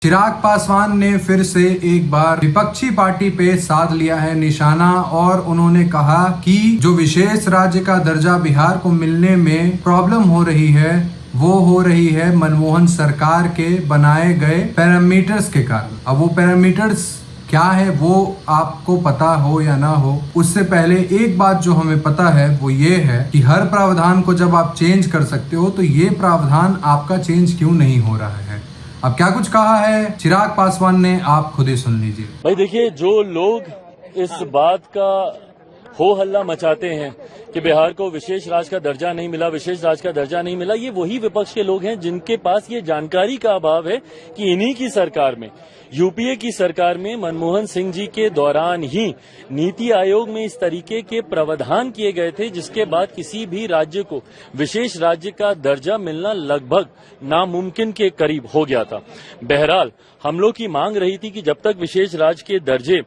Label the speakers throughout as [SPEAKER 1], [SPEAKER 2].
[SPEAKER 1] चिराग पासवान ने फिर से एक बार विपक्षी पार्टी पे साध लिया है निशाना और उन्होंने कहा कि जो विशेष राज्य का दर्जा बिहार को मिलने में प्रॉब्लम हो रही है वो हो रही है मनमोहन सरकार के बनाए गए पैरामीटर्स के कारण। अब वो पैरामीटर्स क्या है वो आपको पता हो या ना हो, उससे पहले एक बात जो हमें पता है वो ये है कि हर प्रावधान को जब आप चेंज कर सकते हो तो ये प्रावधान आपका चेंज क्यों नहीं हो रहा है। अब क्या कुछ कहा है चिराग पासवान ने, आप खुद ही सुन लीजिए।
[SPEAKER 2] भाई देखिए, जो लोग इस बात का हो हल्ला मचाते हैं कि बिहार को विशेष राज्य का दर्जा नहीं मिला, विशेष राज्य का दर्जा नहीं मिला, ये वही विपक्ष के लोग हैं जिनके पास ये जानकारी का अभाव है कि इन्हीं की सरकार में, यूपीए की सरकार में मनमोहन सिंह जी के दौरान ही नीति आयोग में इस तरीके के प्रावधान किए गए थे जिसके बाद किसी भी राज्य को विशेष राज्य का दर्जा मिलना लगभग नामुमकिन के करीब हो गया था। बहरहाल हम लोग की मांग रही थी कि जब तक विशेष राज्य के दर्जे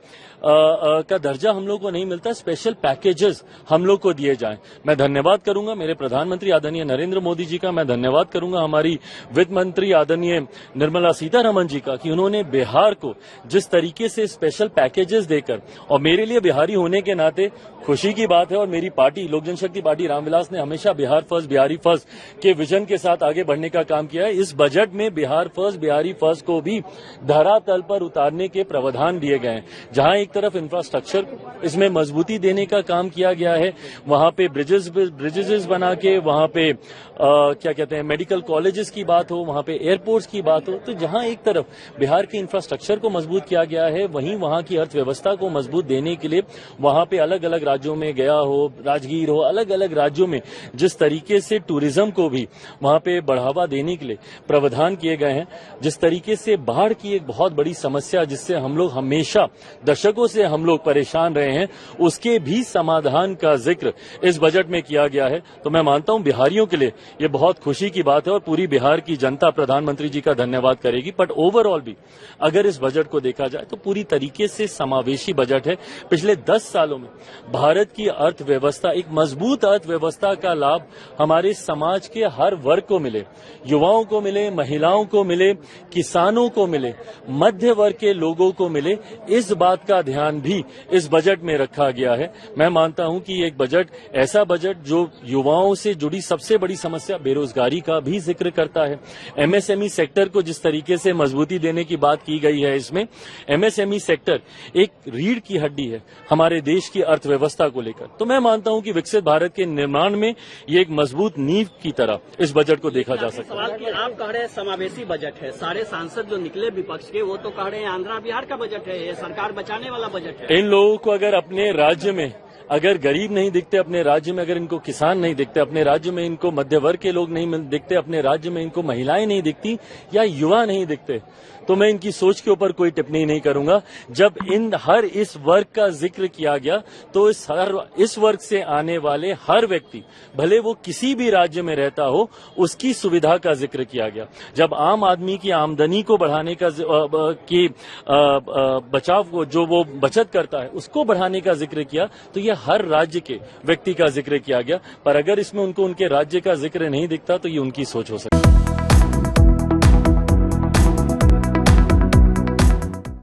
[SPEAKER 2] का दर्जा हम लोग को नहीं मिलता, स्पेशल पैकेजेस हम लोग को दिए जाएं। मैं धन्यवाद करूंगा मेरे प्रधानमंत्री आदरणीय नरेंद्र मोदी जी का, मैं धन्यवाद करूंगा हमारी वित्त मंत्री आदरणीय निर्मला सीतारमण जी का कि उन्होंने बिहार को जिस तरीके से स्पेशल पैकेजेस देकर, और मेरे लिए बिहारी होने के नाते खुशी की बात है और मेरी पार्टी लोक जनशक्ति पार्टी रामविलास ने हमेशा बिहार फर्स्ट बिहारी फर्स्ट के विजन के साथ आगे बढ़ने का काम किया है। इस बजट में बिहार फर्स्ट बिहारी फर्स्ट को भी धरातल पर उतारने के प्रावधान दिए गए हैं। जहां एक तरफ इंफ्रास्ट्रक्चर इसमें मजबूती देने का काम किया गया है, वहां पे ब्रिजेस बना के, वहां पे क्या कहते हैं मेडिकल कॉलेजेस की बात हो, वहां पे एयरपोर्ट्स की बात हो, तो जहां एक तरफ बिहार के इंफ्रास्ट्रक्चर को मजबूत किया गया है, वहीं वहां की अर्थव्यवस्था को मजबूत देने के लिए वहां पे अलग अलग राज्यों में गया हो, राजगीर हो, अलग अलग राज्यों में जिस तरीके से टूरिज्म को भी वहां पे बढ़ावा देने के लिए प्रावधान किए गए हैं, जिस तरीके से बाढ़ की एक बहुत बड़ी समस्या जिससे हम लोग हमेशा दशकों से हम लोग परेशान रहे हैं, उसके भी समाधान का जिक्र इस बजट में किया गया है। तो मैं मानता हूं बिहारियों के लिए ये बहुत खुशी की बात है और पूरी बिहार की जनता प्रधानमंत्री जी का धन्यवाद करेगी। बट ओवरऑल भी अगर इस बजट को देखा जाए तो पूरी तरीके से समावेशी बजट है। पिछले 10 सालों में भारत की अर्थव्यवस्था, एक मजबूत अर्थव्यवस्था का लाभ हमारे समाज के हर वर्ग को मिले, युवाओं को मिले, महिलाओं को मिले, किसानों को मिले, मध्य वर्ग के लोगों को मिले, इस बात का ध्यान भी इस बजट में रखा गया है। मैं मानता हूं कि एक बजट, ऐसा बजट जो युवाओं से जुड़ी सबसे बड़ी समस्या बेरोजगारी का भी जिक्र करता है। एमएसएमई सेक्टर को जिस तरीके से मजबूती देने की बात की गई है, इसमें एमएसएमई सेक्टर एक रीढ़ की हड्डी है हमारे देश की अर्थव्यवस्था को लेकर। तो मैं मानता हूं कि विकसित भारत के निर्माण में ये एक मजबूत नींव की तरह इस बजट को देखा जा सकता है।
[SPEAKER 3] आप कह रहे हैं समावेशी बजट है, सारे सांसद जो निकले विपक्ष के वो तो कह रहे हैं आंध्रा बिहार का बजट है, ये सरकार बचाने वाला बजट है।
[SPEAKER 2] इन लोगों को अगर अपने राज्य में अगर गरीब नहीं दिखते, अपने राज्य में अगर इनको किसान नहीं दिखते, अपने राज्य में इनको मध्य वर्ग के लोग नहीं दिखते, अपने राज्य में इनको महिलाएं नहीं दिखती या युवा नहीं दिखते, तो मैं इनकी सोच के ऊपर कोई टिप्पणी नहीं करूंगा। जब हर इस वर्ग का जिक्र किया गया तो इस वर्ग से आने वाले हर व्यक्ति, भले वो किसी भी राज्य में रहता हो, उसकी सुविधा का जिक्र किया गया। जब आम आदमी की आमदनी को बढ़ाने का बचाव को, जो वो बचत करता है, उसको बढ़ाने का जिक्र किया, तो ये हर राज्य के व्यक्ति का जिक्र किया गया। पर अगर इसमें उनको उनके राज्य का जिक्र नहीं दिखता तो ये उनकी सोच हो सकती है।